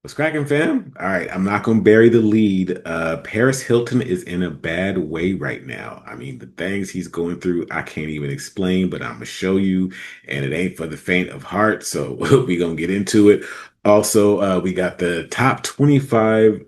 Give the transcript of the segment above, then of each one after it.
What's cracking, fam? All right, I'm not gonna bury the lead. Paris Hilton is in a bad way right now. I mean, the things he's going through, I can't even explain, but I'm gonna show you, and it ain't for the faint of heart. So we gonna get into it. Also, we got the top 25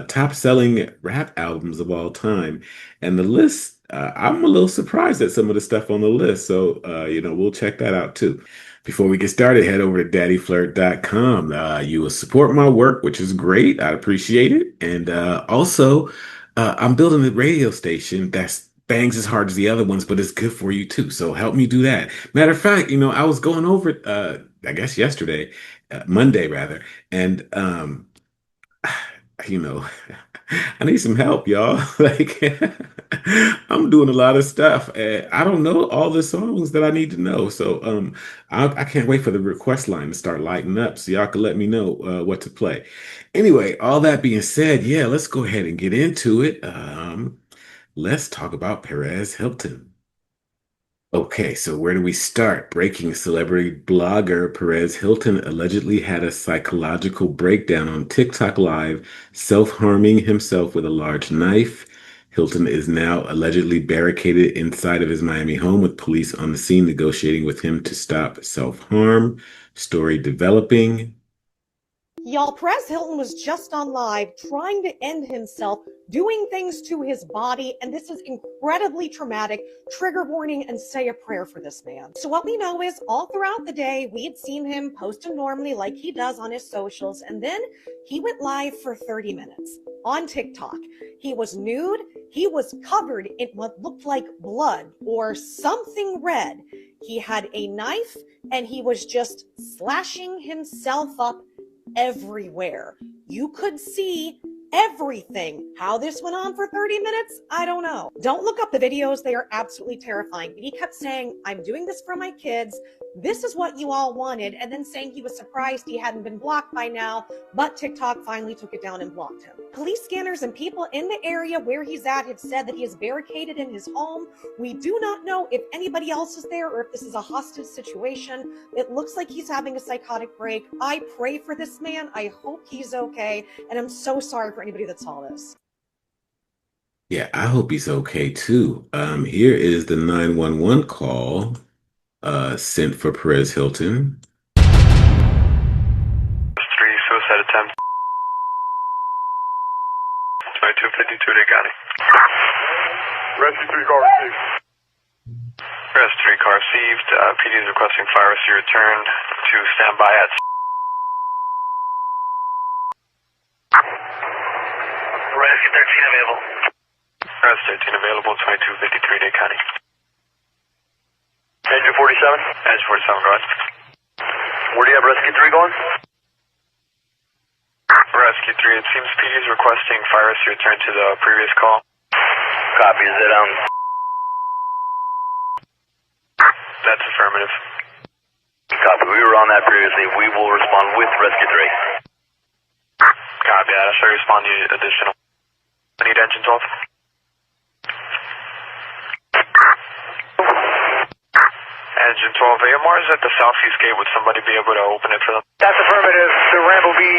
top selling rap albums of all time, and the list. I'm a little surprised at some of the stuff on the list. So, we'll check that out too. Before we get started, head over to daddyflirt.com. You will support my work, which is great. I appreciate it. And also, I'm building a radio station that's bangs as hard as the other ones, but it's good for you too. So help me do that. Matter of fact, I was going over it, I guess yesterday, Monday rather, and you know, I need some help, y'all. Like, I'm doing a lot of stuff, and I don't know all the songs that I need to know. So, I can't wait for the request line to start lighting up, so y'all can let me know what to play. Anyway, all that being said, yeah, let's go ahead and get into it. Let's talk about Perez Hilton. Okay, so where do we start? Breaking celebrity blogger Perez Hilton allegedly had a psychological breakdown on TikTok Live, self-harming himself with a large knife. Hilton is now allegedly barricaded inside of his Miami home with police on the scene negotiating with him to stop self-harm. Story developing. Y'all, Perez Hilton was just on live trying to end himself, doing things to his body, and this is incredibly traumatic. Trigger warning and say a prayer for this man. So what we know is all throughout the day, we had seen him posting normally like he does on his socials, and then he went live for 30 minutes on TikTok. He was nude. He was covered in what looked like blood or something red. He had a knife, and he was just slashing himself up everywhere. You could see everything. How this went on for 30 minutes, I don't know. Don't look up the videos. They are absolutely terrifying. But he kept saying, I'm doing this for my kids. This is what you all wanted. And then saying he was surprised he hadn't been blocked by now, but TikTok finally took it down and blocked him. Police scanners and people in the area where he's at have said that he is barricaded in his home. We do not know if anybody else is there or if this is a hostage situation. It looks like he's having a psychotic break. I pray for this man. I hope he's okay. And I'm so sorry for anybody that saw this. Yeah, I hope he's okay too. Here is the 911 call sent for Perez Hilton. Three suicide attempt. 2252, they got it. Rescue 3 car received. Rest 3 car received. PD is requesting fire rescue return to standby at. Rescue 13 available. Rest 13 available, 2253, Day County. Engine 47. Edge 47, go ahead. Where do you have Rescue 3 going? Rescue 3, it seems PD is requesting fire rescue return to the previous call. Copy. Is it That's affirmative. Copy. We were on that previously. We will respond with Rescue 3. Copy that. I shall respond to you additional. I need engine 12. Engine 12, AMR is at the southeast gate. Would somebody be able to open it for them? That's affirmative. The ramp will be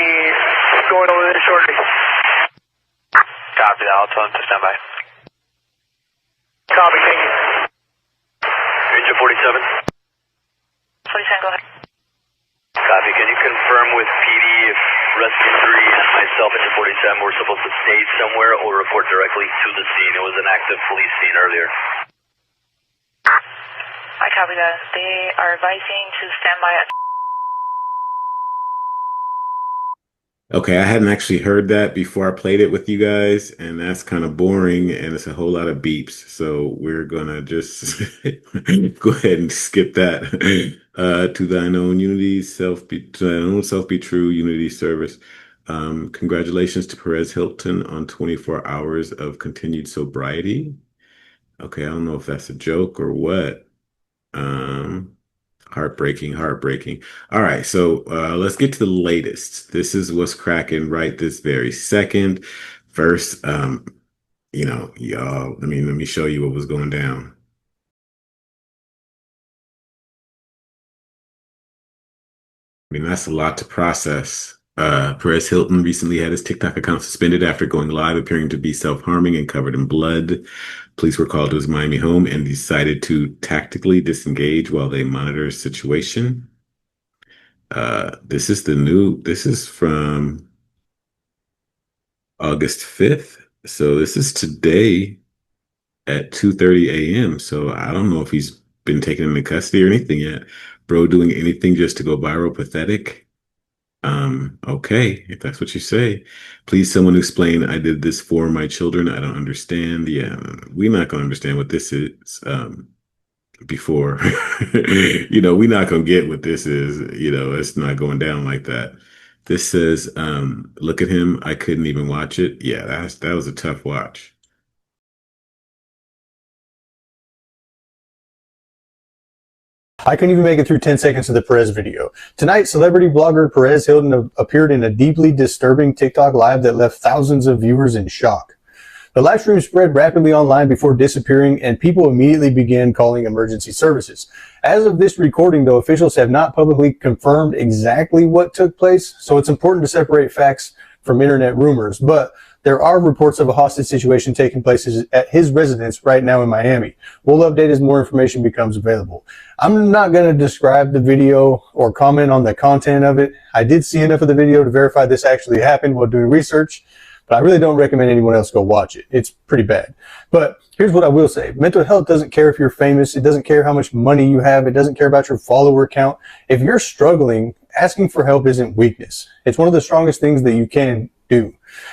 going over there shortly. Copy that. I'll tell them to stand by. Copy. Thank you. Engine 47. 47, go ahead. Copy. Can you confirm with PD if Rescue 3 and myself, Engine 47, were supposed to stay somewhere or report directly to the scene? It was an active police scene earlier. I copy that. They are advising to stand by at. Okay, I hadn't actually heard that before I played it with you guys, and that's kind of boring, and it's a whole lot of beeps. So we're gonna just go ahead and skip that. To thine own unity, to thine own self be true, unity service. Congratulations to Perez Hilton on 24 hours of continued sobriety. Okay, I don't know if that's a joke or what. Um, Heartbreaking, heartbreaking. All right, so let's get to the latest. This is what's cracking right this very second. First, y'all, let me show you what was going down. I mean, that's a lot to process. Perez Hilton recently had his TikTok account suspended after going live appearing to be self-harming and covered in blood. Police were called to his Miami home and decided to tactically disengage while they monitor his situation. This is from August 5th. So this is today at 2:30 a.m. So I don't know if he's been taken into custody or anything yet. Bro doing anything just to go viral, pathetic. Okay, if that's what you say. Please, someone explain. I did this for my children. I don't understand. Yeah, we're not gonna understand what this is. Before we're not gonna get what this is. It's not going down like that. This says, look at him. I couldn't even watch it. Yeah, that was a tough watch. I couldn't even make it through 10 seconds of the Perez video. Tonight, celebrity blogger Perez Hilton appeared in a deeply disturbing TikTok live that left thousands of viewers in shock. The live stream spread rapidly online before disappearing, and people immediately began calling emergency services. As of this recording, though, officials have not publicly confirmed exactly what took place, so it's important to separate facts from internet rumors. But there are reports of a hostage situation taking place at his residence right now in Miami. We'll update as more information becomes available. I'm not going to describe the video or comment on the content of it. I did see enough of the video to verify this actually happened while doing research, but I really don't recommend anyone else go watch it. It's pretty bad. But here's what I will say. Mental health doesn't care if you're famous. It doesn't care how much money you have. It doesn't care about your follower count. If you're struggling, asking for help isn't weakness. It's one of the strongest things that you can do.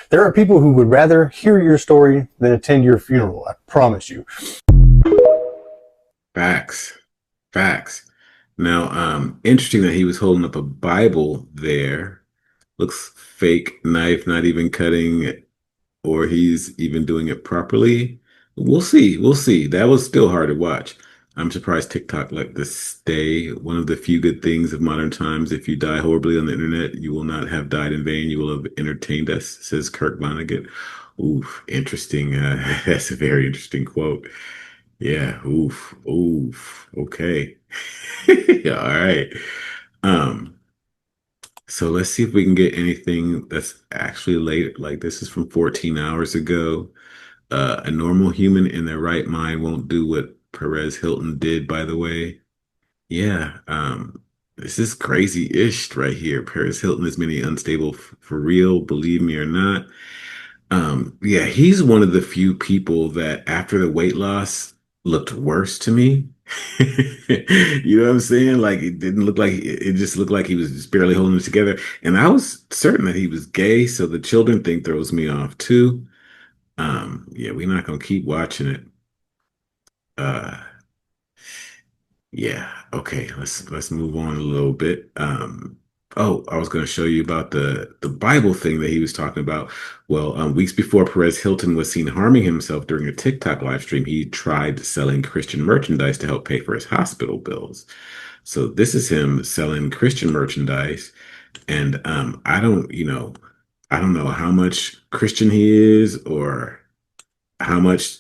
There are people who would rather hear your story than attend your funeral. I promise you. Facts. Facts. Now, interesting that he was holding up a Bible there. Looks fake knife, not even cutting, or he's even doing it properly. We'll see. We'll see. That was still hard to watch. I'm surprised TikTok let this stay. One of the few good things of modern times. If you die horribly on the internet, you will not have died in vain. You will have entertained us, says Kirk Vonnegut. Oof, interesting. That's a very interesting quote. Yeah, oof, oof. Okay. All right. Um, so let's see if we can get anything that's actually late. Like this is from 14 hours ago. A normal human in their right mind won't do what Perez Hilton did, by the way. Yeah, this is crazy-ish right here. Perez Hilton is many unstable for real, believe me or not. Yeah, he's one of the few people that after the weight loss looked worse to me. You know what I'm saying? Like it didn't look like it just looked like he was just barely holding it together. And I was certain that he was gay, so the children thing throws me off too. Yeah, we're not gonna keep watching it. Uh, yeah, okay, let's move on a little bit. Oh, I was gonna show you about the Bible thing that he was talking about. Well, weeks before Perez Hilton was seen harming himself during a TikTok live stream, he tried selling Christian merchandise to help pay for his hospital bills. So this is him selling Christian merchandise, and I don't know how much Christian he is or how much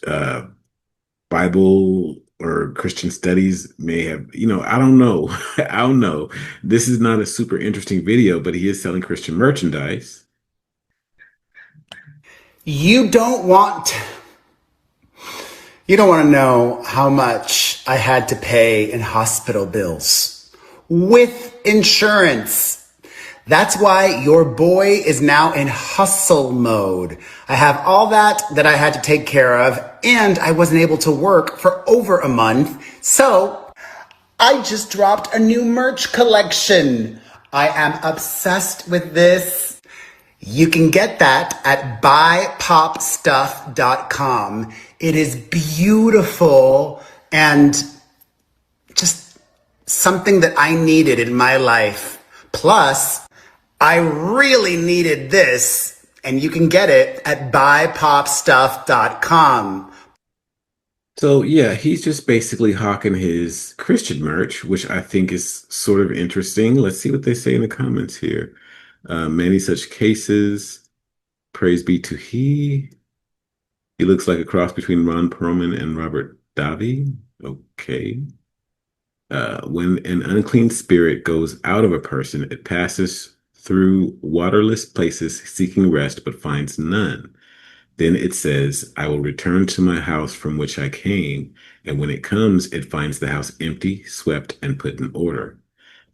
Bible or Christian studies may have, I don't know. I don't know. This is not a super interesting video, but he is selling Christian merchandise. You don't want to know how much I had to pay in hospital bills with insurance. That's why your boy is now in hustle mode. I have all that I had to take care of, and I wasn't able to work for over a month. So I just dropped a new merch collection. I am obsessed with this. You can get that at buypopstuff.com. It is beautiful and just something that I needed in my life. Plus, I really needed this, and you can get it at buypopstuff.com. So yeah, he's just basically hawking his Christian merch, which I think is sort of interesting. Let's see what they say in the comments here. Many such cases. Praise be to he. He looks like a cross between Ron Perlman and Robert Davi. Okay. When an unclean spirit goes out of a person, it passes through waterless places seeking rest, but finds none. Then it says, I will return to my house from which I came. And when it comes, it finds the house empty, swept, and put in order.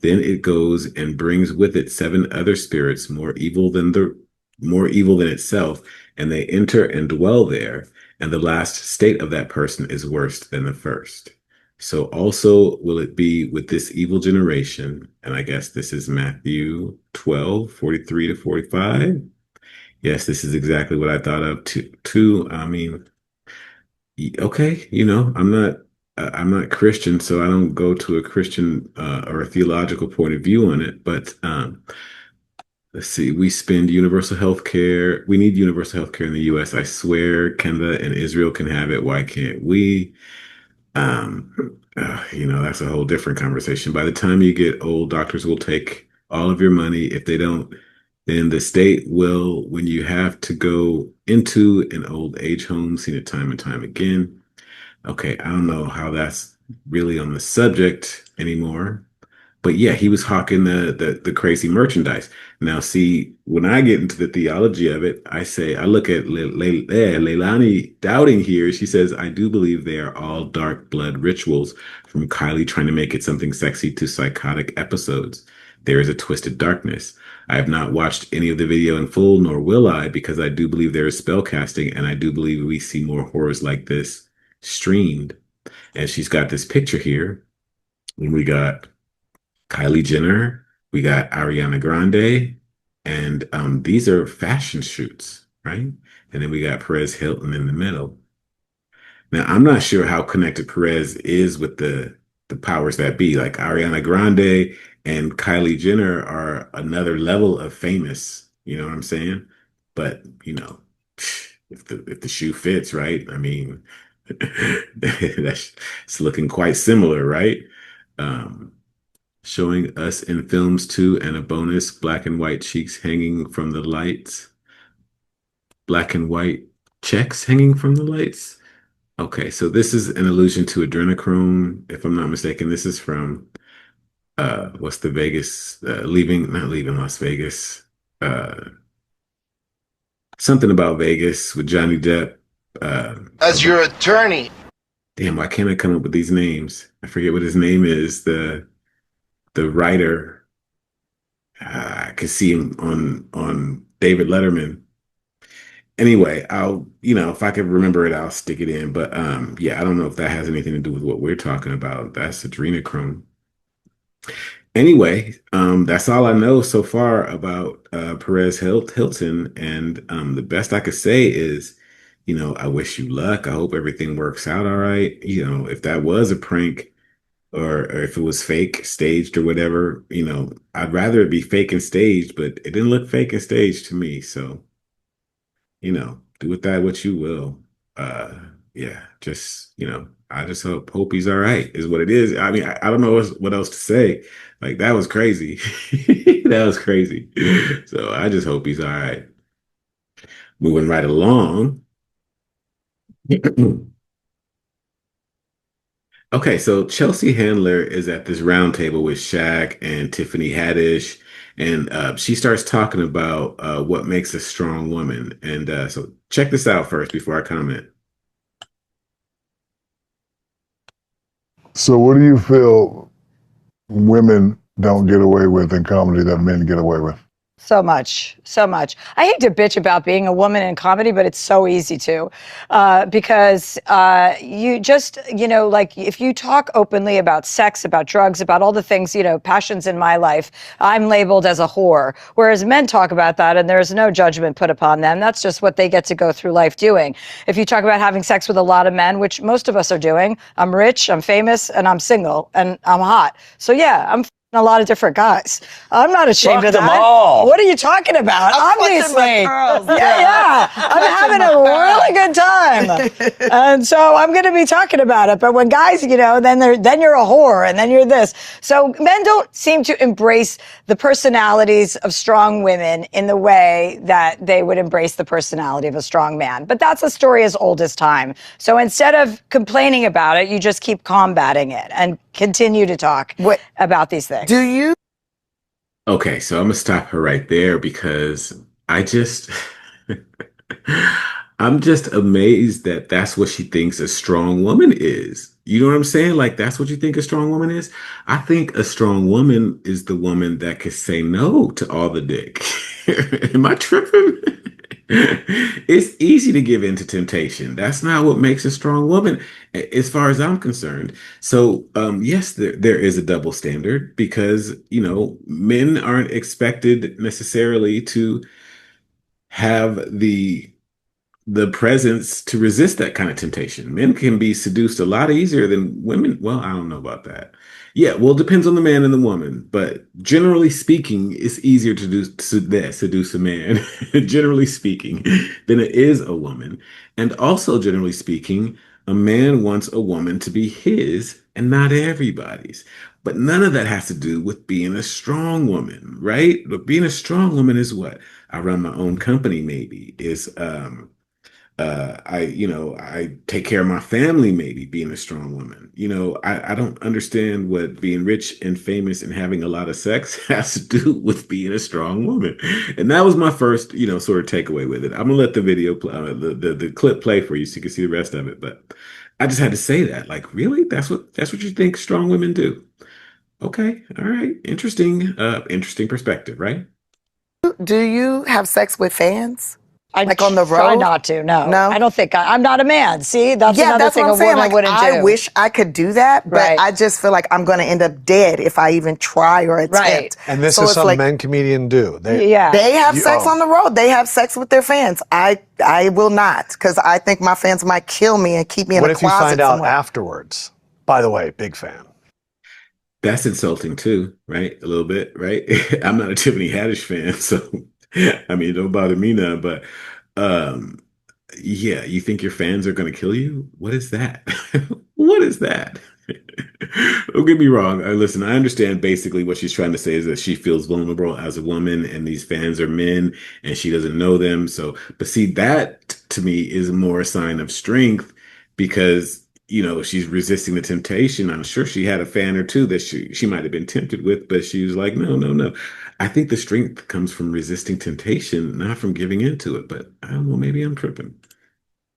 Then it goes and brings with it seven other spirits more evil than itself, and they enter and dwell there. And the last state of that person is worse than the first. So also will it be with this evil generation. And I guess this is Matthew 12:43 to 45. Yes, this is exactly what I thought of too. I mean, okay, I'm not Christian, so I don't go to a Christian or a theological point of view on it. But let's see, we spend universal health care. We need universal health care in the U.S. I swear, Canada and Israel can have it. Why can't we? That's a whole different conversation. By the time you get old, doctors will take all of your money. If they don't, then the state will, when you have to go into an old age home, seen it time and time again. Okay, I don't know how that's really on the subject anymore. But yeah, he was hawking the crazy merchandise. Now, see, when I get into the theology of it, I look at Leilani doubting here. She says, I do believe they are all dark blood rituals, from Kylie trying to make it something sexy to psychotic episodes. There is a twisted darkness. I have not watched any of the video in full, nor will I, because I do believe there is spell casting, and I do believe we see more horrors like this streamed. And she's got this picture here, and we got Kylie Jenner, we got Ariana Grande, and these are fashion shoots, right? And then we got Perez Hilton in the middle. Now, I'm not sure how connected Perez is with the powers that be. Like Ariana Grande and Kylie Jenner are another level of famous, you know what I'm saying? But, if the shoe fits, right? I mean, it's looking quite similar, right? Showing us in films too, and a bonus, black and white cheeks hanging from the lights. Black and white checks hanging from the lights. Okay, so this is an allusion to adrenochrome, if I'm not mistaken. This is from what's the Vegas, not leaving Las Vegas. Something about Vegas with Johnny Depp. As your attorney. Damn, why can't I come up with these names? I forget what his name is. The writer. I could see him on David Letterman. Anyway, if I could remember it, I'll stick it in. But yeah, I don't know if that has anything to do with what we're talking about. That's adrenochrome. Anyway, that's all I know so far about Perez Hilton. And the best I could say is, I wish you luck. I hope everything works out all right. If that was a prank, or if it was fake, staged or whatever, I'd rather it be fake and staged, but it didn't look fake and staged to me. So, do with that what you will. Yeah, just, I just hope he's all right is what it is. I mean, I don't know what else to say. Like, that was crazy. That was crazy. So I just hope he's all right. Moving right along. Okay, so Chelsea Handler is at this round table with Shaq and Tiffany Haddish, and she starts talking about what makes a strong woman. And so check this out first before I comment. So what do you feel women don't get away with in comedy that men get away with? So much, so much. I hate to bitch about being a woman in comedy, but it's so easy to, because you just, like if you talk openly about sex, about drugs, about all the things, passions in my life, I'm labeled as a whore. Whereas men talk about that and there's no judgment put upon them. That's just what they get to go through life doing. If you talk about having sex with a lot of men, which most of us are doing, I'm rich, I'm famous, and I'm single, and I'm hot. So yeah, I'm a lot of different guys. I'm not ashamed of that. All. What are you talking about? Obviously. Yeah. I'm having a really good time. And so I'm going to be talking about it. But when guys, then you're a whore and then you're this. So men don't seem to embrace the personalities of strong women in the way that they would embrace the personality of a strong man. But that's a story as old as time. So instead of complaining about it, you just keep combating it and continue to talk about these things. Do you Okay, so I'm gonna stop her right there because I just I'm just amazed that that's what she thinks a strong woman is. You know what I'm saying? Like that's what you think a strong woman is? I think a strong woman is the woman that can say no to all the dick. Am I tripping? It's easy to give in to temptation. That's not what makes a strong woman, as far as I'm concerned. So, yes, there is a double standard because, men aren't expected necessarily to have the presence to resist that kind of temptation. Men can be seduced a lot easier than women. Well, I don't know about that. Yeah, well, it depends on the man and the woman, but generally speaking, it's easier to seduce a man, generally speaking, than it is a woman. And also, generally speaking, a man wants a woman to be his and not everybody's. But none of that has to do with being a strong woman, right? But being a strong woman is what? I run my own company, maybe, is I take care of my family, maybe being a strong woman. I don't understand what being rich and famous and having a lot of sex has to do with being a strong woman. And that was my first, sort of takeaway with it. I'm gonna let the video play, the clip play for you so you can see the rest of it. But I just had to say that, like, really, that's what you think strong women do? Okay, all right, interesting perspective, right? Do you have sex with fans? I Like on the try road? not to. No, No? I don't think I'm not a man. See, that's Yeah, another that's thing what a I'm saying. woman Like, wouldn't I do. wish I could do that, but Right. I just feel like I'm going to end up dead if I even try or attempt. Right. And this So is it's something like, men comedian do. Yeah. they have You- sex oh. on the road. They have sex with their fans. I will not, because I think my fans might kill me and keep me in What a if you closet find out somewhere. afterwards? By the way, big fan. That's insulting too, right? A little bit, right? I'm not a Tiffany Haddish fan, so I mean, don't bother me now. But um, yeah, you think your fans are going to kill you? What is that? What is that? Don't get me wrong. Listen, I understand basically what she's trying to say is that she feels vulnerable as a woman, and these fans are men, and she doesn't know them. So, but see, that to me is more a sign of strength because she's resisting the temptation. I'm sure she had a fan or two that she might have been tempted with, but she was like, no, no, no. I think the strength comes from resisting temptation, not from giving into it. But I don't know, maybe I'm tripping.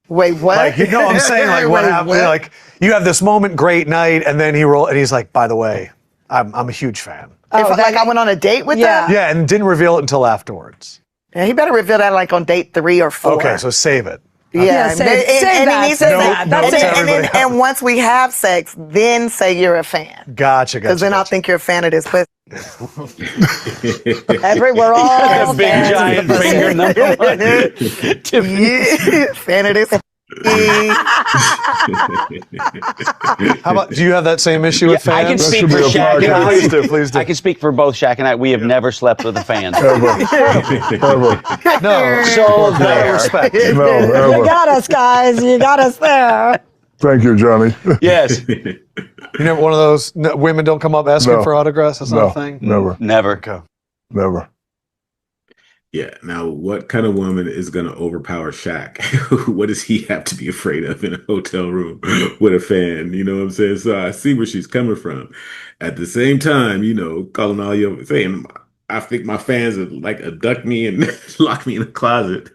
Wait, what? Like, I'm saying, like, what Wait, happened? Like, you have this moment, great night, and then he's like, by the way, I'm a huge fan. Like I went on a date with them? Yeah, and didn't reveal it until afterwards. Yeah, he better reveal that like on date 3 or 4. Okay, so save it. Yeah, save and that, he needs save to that. and, That's then- it. and once we have sex, then say you're a fan. Gotcha. Because then I'll think you're a fan of this pussy. We're all Big fans of giant the pussy. finger number one. Yeah, fan of this. How about, do you have that same issue with I can fans? speak for should be a Shaq and I. Please do, please do. I can speak for both Shaq and I. We have never slept with a fan. Ever. No, So no there. respect. No, You ever. got us, guys. You got us there. Thank you, Johnny. Yes. You never one of those women don't come up asking No. for autographs? That's No, not a thing? never, Never. Okay. never. Yeah. Now, what kind of woman is going to overpower Shaq? What does he have to be afraid of in a hotel room with a fan? You know what I'm saying? So I see where she's coming from. At the same time, calling all your saying, I think my fans would like abduct me and lock me in a closet.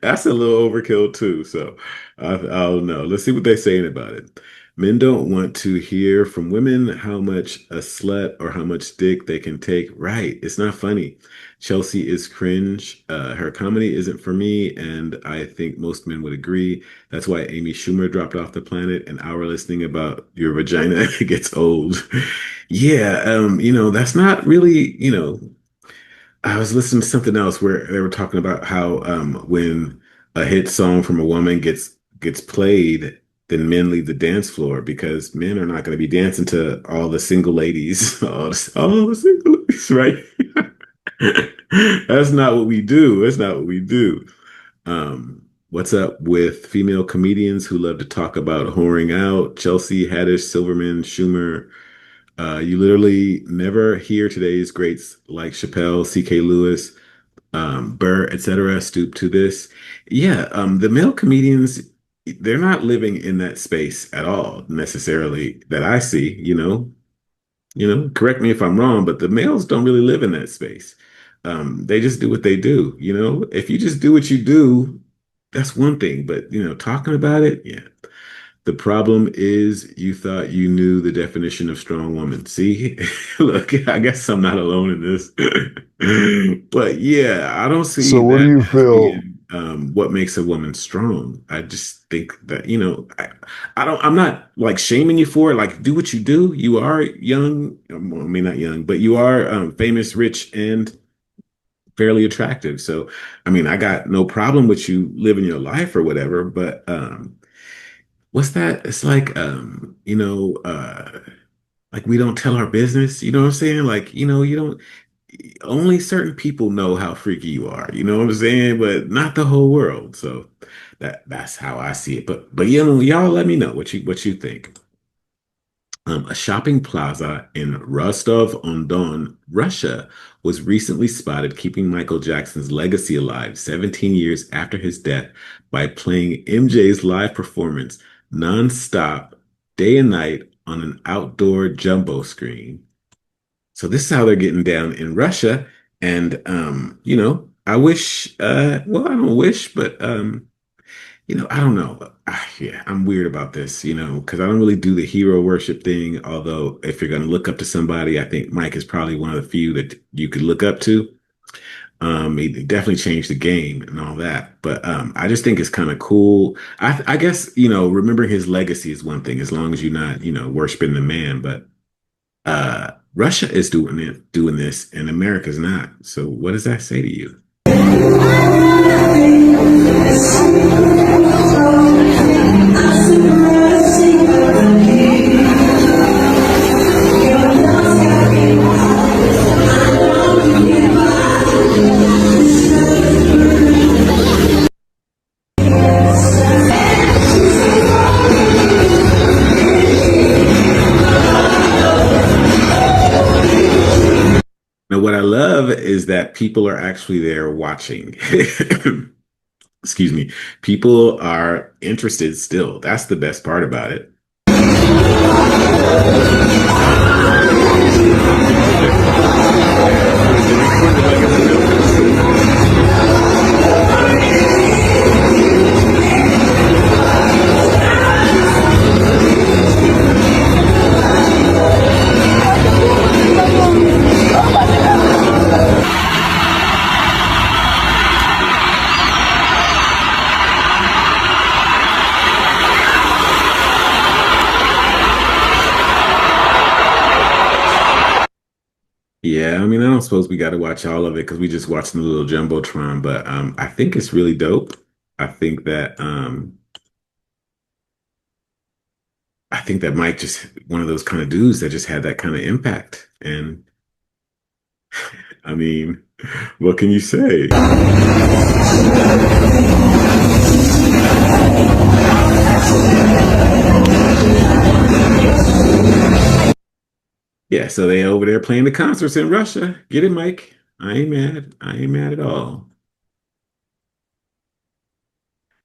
That's a little overkill too. So I don't know. Let's see what they're saying about it. Men don't want to hear from women how much a slut or how much dick they can take. Right. It's not funny. Chelsea is cringe. Her comedy isn't for me, and I think most men would agree. That's why Amy Schumer dropped off the planet, and our listening about your vagina gets old. Yeah, that's not really, I was listening to something else where they were talking about how when a hit song from a woman gets played, then men leave the dance floor because men are not going to be dancing to all the single ladies, all the single ladies, right? That's not what we do. That's not what we do. What's up with female comedians who love to talk about whoring out? Chelsea, Haddish, Silverman, Schumer. You literally never hear today's greats like Chappelle, C.K. Lewis, Burr, etc. stoop to this. Yeah, the male comedians, they're not living in that space at all necessarily that I see, Correct me if I'm wrong, but the males don't really live in that space. They just do what they do. If you just do what you do, that's one thing. But talking about it, yeah. The problem is you thought you knew the definition of strong woman. See, look, I guess I'm not alone in this. But yeah, I don't see So what do that you as feel? being what makes a woman strong. I just think that, I'm not like shaming you for it. Like, do what you do. You are young. Well, I mean, not young, but you are famous, rich, and fairly attractive. So, I mean, I got no problem with you living your life or whatever, but what's that? It's like like we don't tell our business, you know what I'm saying? Like, you don't only certain people know how freaky you are, you know what I'm saying? But not the whole world. So that's how I see it. But y'all let me know what you think. A shopping plaza in Rostov-on-Don, Russia, was recently spotted keeping Michael Jackson's legacy alive 17 years after his death by playing MJ's live performance nonstop, day and night on an outdoor jumbo screen. So this is how they're getting down in Russia. And I wish well, I don't wish, but I don't know. Yeah, I'm weird about this, because I don't really do the hero worship thing. Although, if you're going to look up to somebody, I think Mike is probably one of the few that you could look up to. He definitely changed the game and all that. But I just think it's kind of cool. I guess, remembering his legacy is one thing, as long as you're not, worshiping the man. But Russia is doing this, and America's not. So, what does that say to you? Now, what I love is that people are actually there watching. Excuse me. People are interested still. That's the best part about it. Yeah, I mean, I don't suppose we got to watch all of it because we just watched the little jumbotron, but I think it's really dope. I think that I think that Mike just one of those kind of dudes that just had that kind of impact. And I mean, what can you say? Yeah, so they over there playing the concerts in Russia. Get it, Mike. I ain't mad. I ain't mad at all.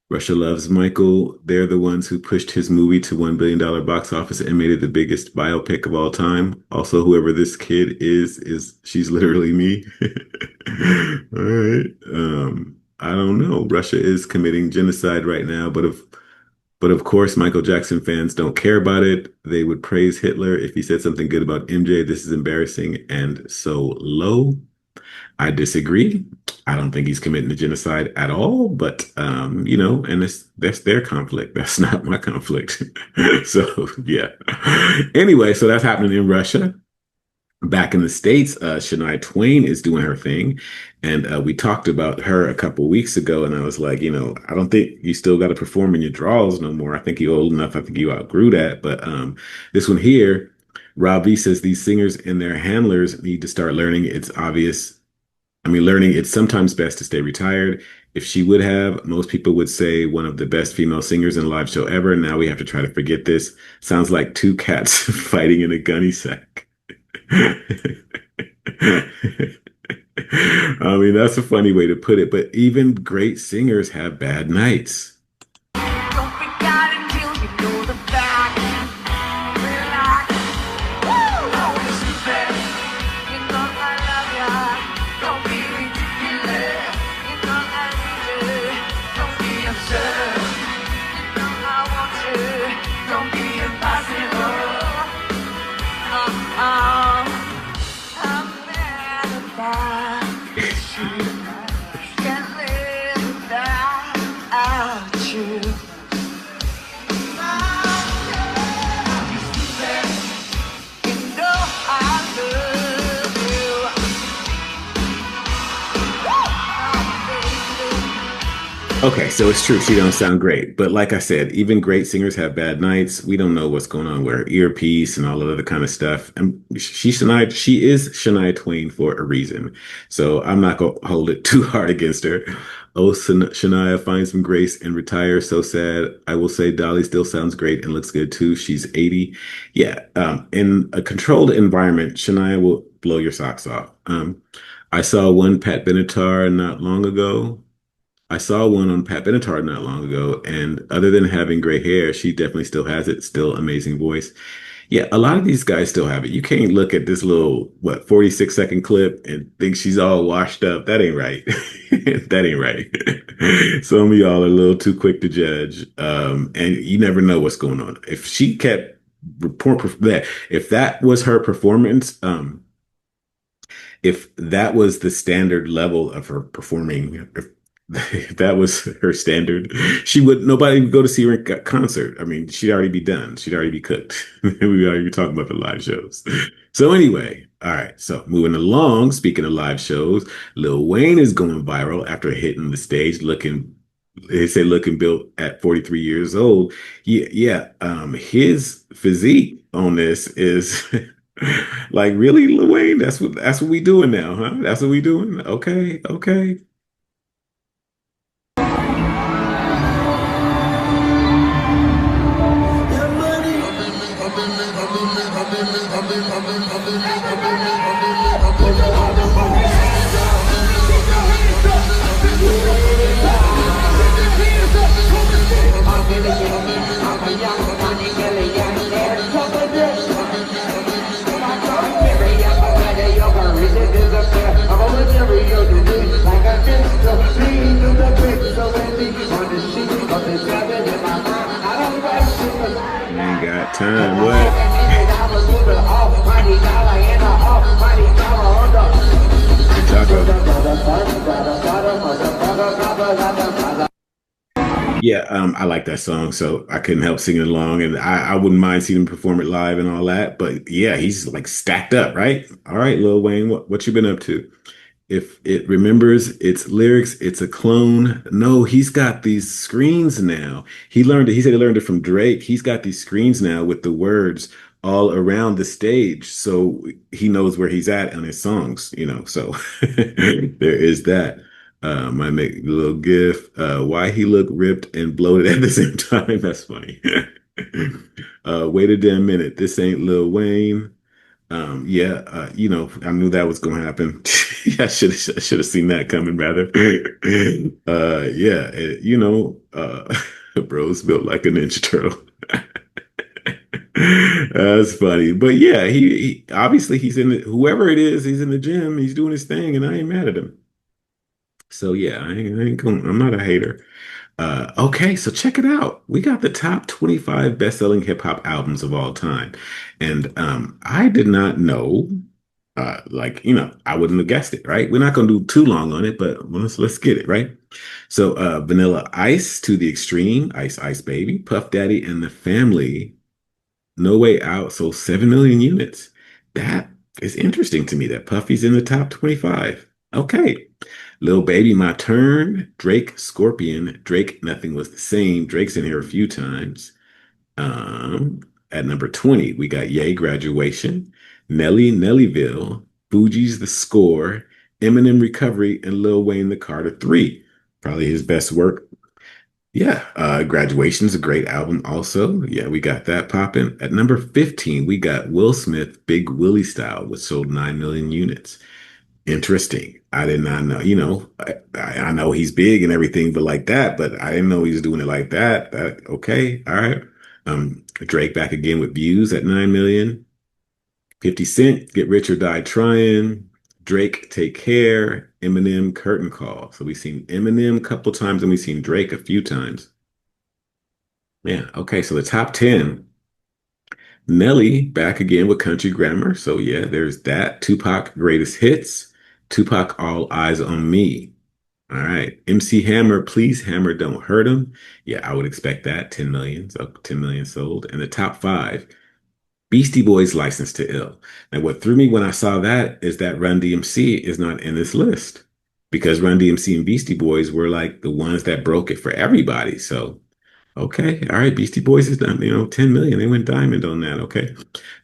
Russia loves Michael. They're the ones who pushed his movie to $1 billion box office and made it the biggest biopic of all time. Also, whoever this kid is she's literally me. All right. I don't know. Russia is committing genocide right now, but of course, Michael Jackson fans don't care about it. They would praise Hitler if he said something good about MJ. This is embarrassing and so low. I disagree. I don't think he's committing a genocide at all, but and that's their conflict. That's not my conflict. So yeah. Anyway, so that's happening in Russia. Back in the States, Shania Twain is doing her thing. And we talked about her a couple weeks ago, and I was like, I don't think you still got to perform in your draws no more. I think you're old enough. I think you outgrew that. But this one here, Rob V says these singers and their handlers need to start learning. Learning it's sometimes best to stay retired. If she would have, most people would say one of the best female singers in a live show ever. Now we have to try to forget this. Sounds like two cats fighting in a gunny sack. I mean, that's a funny way to put it, but even great singers have bad nights. Okay, so it's true. She don't sound great, but like I said, even great singers have bad nights. We don't know what's going on with her earpiece and all that other kind of stuff. And she is Shania Twain for a reason. So I'm not gonna hold it too hard against her. Oh, Shania, find some grace and retire. So sad. I will say Dolly still sounds great and looks good too. She's 80. Yeah, in a controlled environment, Shania will blow your socks off. I saw one Pat Benatar not long ago. I saw one on Pat Benatar not long ago, and other than having gray hair, she definitely still has it. Still amazing voice. Yeah, a lot of these guys still have it. You can't look at this little, 46-second clip and think she's all washed up. That ain't right. That ain't right. Some of y'all are a little too quick to judge. And you never know what's going on. If she kept that, if that was her performance, if that was the standard level of her performing, if that was her standard, nobody would go to see her in concert. I mean, she'd already be done. She'd already be cooked. We already be talking about the live shows. So anyway, all right. So moving along, speaking of live shows, Lil Wayne is going viral after hitting the stage they say looking built at 43 years old. Yeah. His physique on this is like, really, Lil Wayne? That's what we doing now, huh? That's what we doing? Okay, okay. Ain't got time. What? Yeah, I like that song, so I couldn't help singing along, and I wouldn't mind seeing him perform it live and all that. But yeah, he's like stacked up, right? All right, Lil Wayne, what you been up to? If it remembers its lyrics, it's a clone. No, he's got these screens now. He learned it. He said he learned it from Drake. He's got these screens now with the words all around the stage. So he knows where he's at on his songs, so there is that. I make a little gif. Why he look ripped and bloated at the same time. That's funny. Wait a damn minute. This ain't Lil Wayne. Yeah, I knew that was gonna happen. I should have seen that coming rather. Yeah, bro's built like a Ninja Turtle. That's funny. But yeah, he obviously he's in whoever it is, he's in the gym, he's doing his thing, and I ain't mad at him. So yeah, I'm not a hater. Okay, so check it out. We got the top 25 best-selling hip hop albums of all time. And I did not know, I wouldn't have guessed it, right? We're not going to do too long on it, but let's get it, right? So Vanilla Ice, To the Extreme, Ice Ice Baby, Puff Daddy and the Family, No Way Out, sold 7 million units. That is interesting to me that Puffy's in the top 25. Okay. Lil Baby, My Turn, Drake, Scorpion, Drake, Nothing Was the Same. Drake's in here a few times. At number 20, we got Ye, Graduation, Nelly, Nellyville, Fugees, The Score, Eminem, Recovery, and Lil Wayne, The Carter 3. Probably his best work. Yeah, Graduation's a great album also. Yeah, we got that popping. At number 15, we got Will Smith, Big Willie Style, which sold 9 million units. Interesting. I did not know, I know he's big and everything, but like that, but I didn't know he was doing it like that. Okay. All right. Drake back again with Views at 9 million. 50 Cent, Get Rich or Die Trying. Drake, Take Care. Eminem, Curtain Call. So we've seen Eminem a couple times and we've seen Drake a few times. Yeah. Okay. So the top 10. Nelly back again with Country Grammar. So yeah, there's that. Tupac, Greatest Hits. Tupac, All Eyes on Me. All right. MC Hammer, Please Hammer, Don't Hurt Him. Yeah, I would expect that. 10 million. So 10 million sold. And the top 5, Beastie Boys, License to Ill. Now, what threw me when I saw that is that Run DMC is not in this list. because Run DMC and Beastie Boys were like the ones that broke it for everybody. So, okay, all right, Beastie Boys is done, 10 million. They went diamond on that. Okay.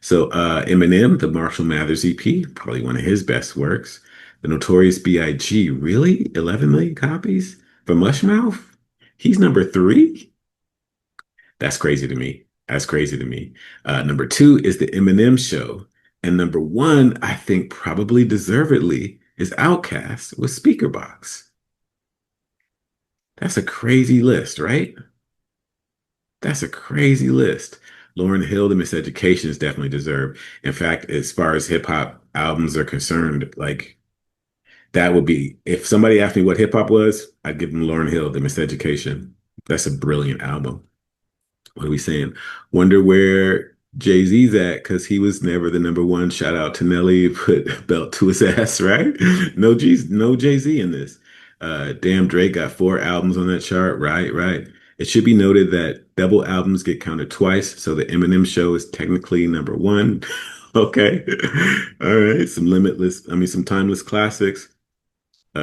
So, Eminem, the Marshall Mathers EP, probably one of his best works. The Notorious B.I.G., really? 11 million copies for Mushmouth? He's number three? That's crazy to me. That's crazy to me. Number two is the Eminem Show. And number one, I think probably deservedly, is Outkast with Speaker Box. That's a crazy list, right? That's a crazy list. Lauryn Hill, The Miseducation is definitely deserved. In fact, as far as hip hop albums are concerned, like that would be, if somebody asked me what hip hop was, I'd give them Lauryn Hill, The Miseducation. That's a brilliant album. What are we saying? Wonder where Jay-Z's at, because he was never the number one. Shout out to Nelly, put a belt to his ass, right? No Jay-Z in this. Damn, Drake got 4 albums on that chart. Right. It should be noted that double albums get counted twice, so the Eminem Show is technically number one. Okay. All right. Some timeless classics.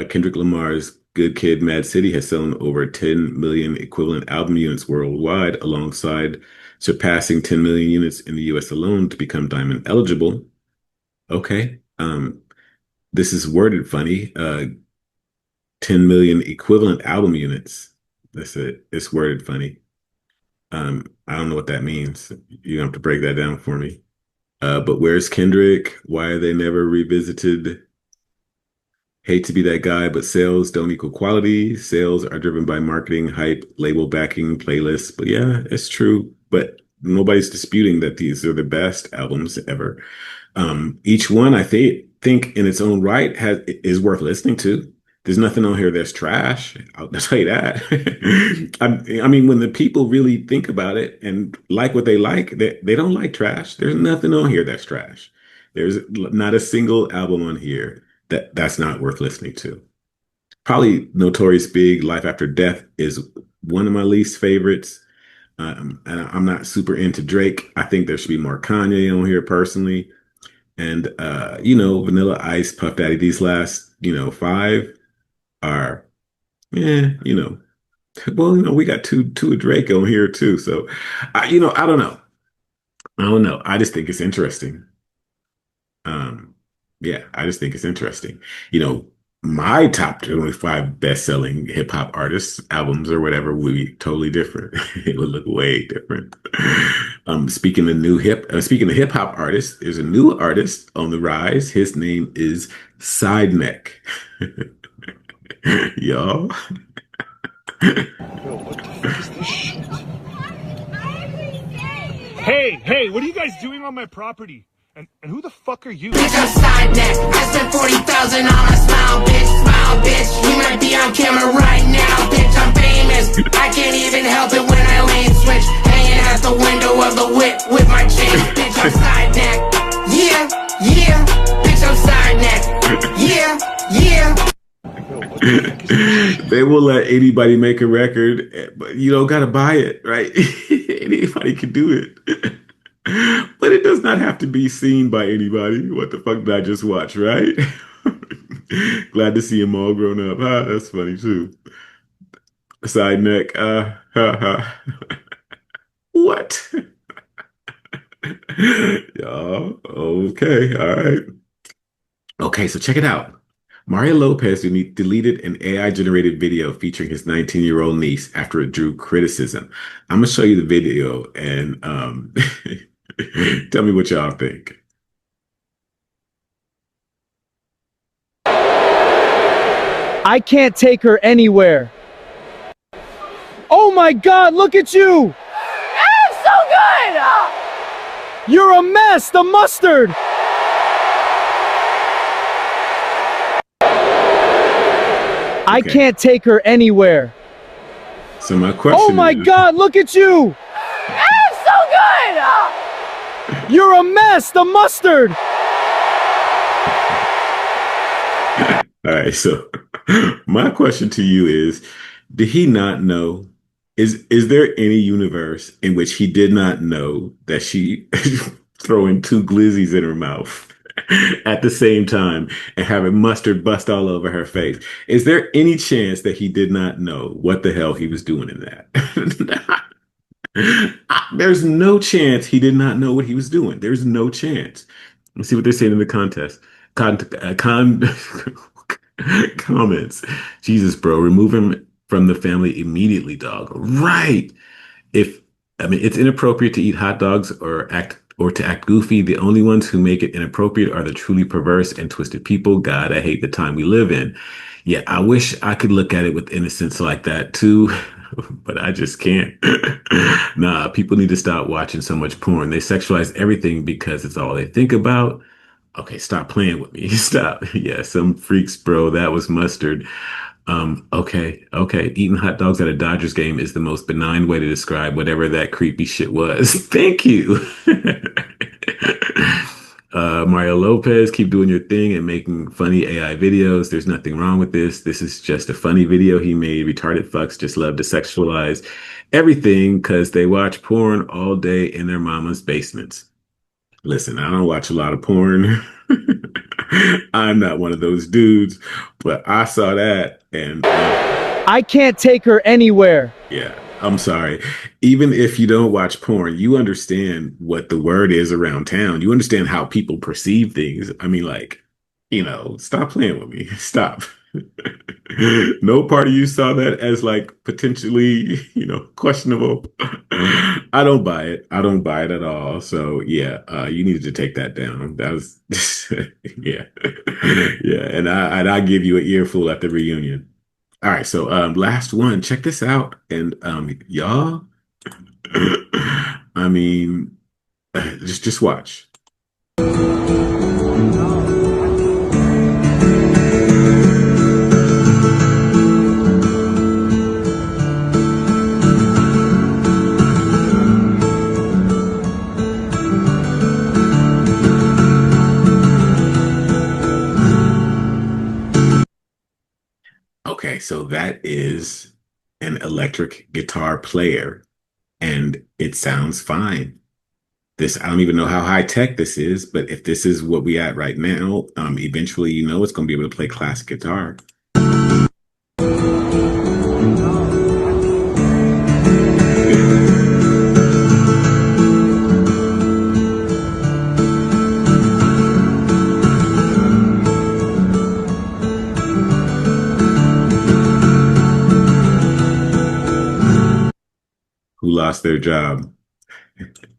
Kendrick Lamar's Good Kid, Mad City has sold over 10 million equivalent album units worldwide, alongside surpassing 10 million units in the US alone to become diamond eligible. Okay. This is worded funny. 10 million equivalent album units. That's it. It's worded funny. I don't know what that means. You have to break that down for me. But where's Kendrick? Why are they never revisited? Hate to be that guy, but sales don't equal quality. Sales are driven by marketing, hype, label backing, playlists. But yeah, it's true. But nobody's disputing that these are the best albums ever. Each one, I think in its own right is worth listening to. There's nothing on here that's trash. I'll tell you that. I mean, when the people really think about it and like what they like, they don't like trash. There's nothing on here that's trash. There's not a single album on here that's not worth listening to. Probably Notorious Big, Life After Death is one of my least favorites. And I'm not super into Drake. I think there should be more Kanye on here personally. And, Vanilla Ice, Puff Daddy, these last, 5 are, we got two of Drake on here too. So, I don't know. I don't know. I just think it's interesting. Yeah, I just think it's interesting. My top 25 best-selling hip hop artists, albums or whatever would be totally different. It would look way different. Speaking of hip hop artists, there's a new artist on the rise. His name is Side Neck. Y'all. Hey, what are you guys doing on my property? And who the fuck are you? Bitch, I'm Side Neck. I spent 40,000 on a smile, bitch. You might be on camera right now, bitch. I'm famous. I can't even help it when I lane switch. Hanging out the window of the whip with my chain. Bitch, I'm Side Neck. Yeah. Bitch, I'm Side Neck. Yeah. They will let anybody make a record, but you don't gotta buy it, right? Anybody can do it. But it does not have to be seen by anybody. What the fuck did I just watch, right? Glad to see them all grown up. That's funny too. Side Neck. What? Y'all. Okay. All right. Okay, so check it out. Mario Lopez deleted an AI-generated video featuring his 19-year-old niece after it drew criticism. I'm gonna show you the video and tell me what y'all think. I can't take her anywhere. Oh my God, look at you! I'm so good! You're a mess, the mustard! I can't take her anywhere. So my question Oh my God, look at you! I'm so good! You're a mess, the mustard! All right, so my question to you is, did he not know? Is there any universe in which he did not know that she throwing 2 glizzies in her mouth at the same time and having mustard bust all over her face. Is there any chance that he did not know what the hell he was doing in that? There's no chance he did not know what he was doing. There's no chance. Let's see what they're saying in the contest. Comments. Jesus, bro, remove him from the family immediately, dog. Right. If I mean it's inappropriate to eat hot dogs or to act goofy. The only ones who make it inappropriate are the truly perverse and twisted people. God, I hate the time we live in. Yeah, I wish I could look at it with innocence like that too, but I just can't. Nah, people need to stop watching so much porn. They sexualize everything because it's all they think about. Okay, stop playing with me. Stop. Yeah, some freaks, bro. That was mustard. Okay. Eating hot dogs at a Dodgers game is the most benign way to describe whatever that creepy shit was. Thank you. Mario Lopez, keep doing your thing and making funny AI videos. There's nothing wrong with this. This is just a funny video he made. Retarded fucks just love to sexualize everything because they watch porn all day in their mama's basements. Listen, I don't watch a lot of porn. I'm not one of those dudes, but I saw that and I can't take her anywhere. yeah, I'm sorry. Even if you don't watch porn, you understand what the word is around town. You understand how people perceive things. I mean, like, stop playing with me. Stop. No part of you saw that as like potentially, questionable. I don't buy it. I don't buy it at all. So yeah, you needed to take that down. That was yeah. Yeah. And I give you an earful at the reunion. All right, so last one. Check this out. And y'all, I mean, just watch. Okay, so that is an electric guitar player, and it sounds fine. I don't even know how high tech this is, but if this is what we at right now, eventually, it's going to be able to play classic guitar. Who lost their job?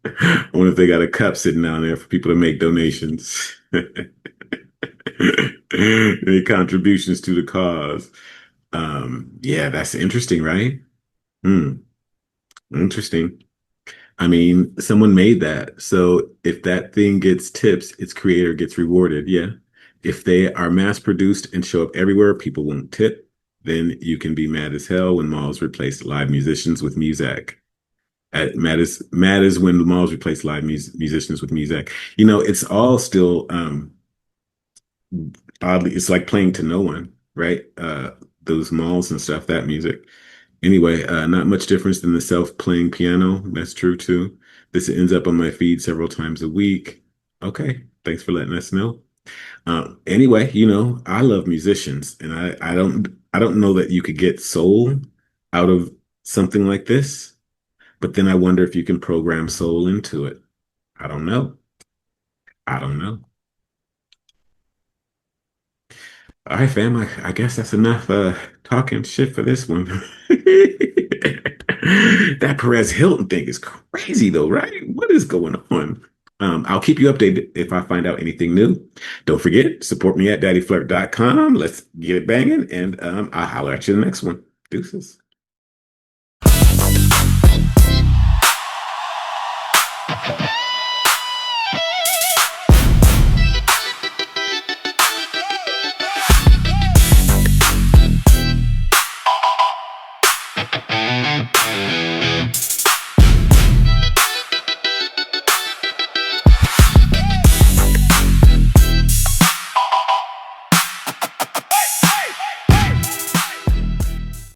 I wonder if they got a cup sitting down there for people to make donations. Any contributions to the cause. Yeah, that's interesting, right? Interesting. I mean, someone made that. So if that thing gets tips, its creator gets rewarded. Yeah. If they are mass produced and show up everywhere, people won't tip. Then you can be mad as hell when malls replace live musicians with music. Mad is when the malls replace live musicians with music. It's all still oddly, it's like playing to no one, right? Those malls and stuff, that music. Anyway, not much difference than the self-playing piano. That's true too. This ends up on my feed several times a week. Okay, thanks for letting us know. Anyway, I love musicians, and I don't know that you could get soul out of something like this. But then I wonder if you can program soul into it. I don't know. All right, fam. I guess that's enough talking shit for this one. That Perez Hilton thing is crazy, though, right? What is going on? I'll keep you updated if I find out anything new. Don't forget, support me at daddyflirt.com. Let's get it banging, and I'll holler at you in the next one. Deuces.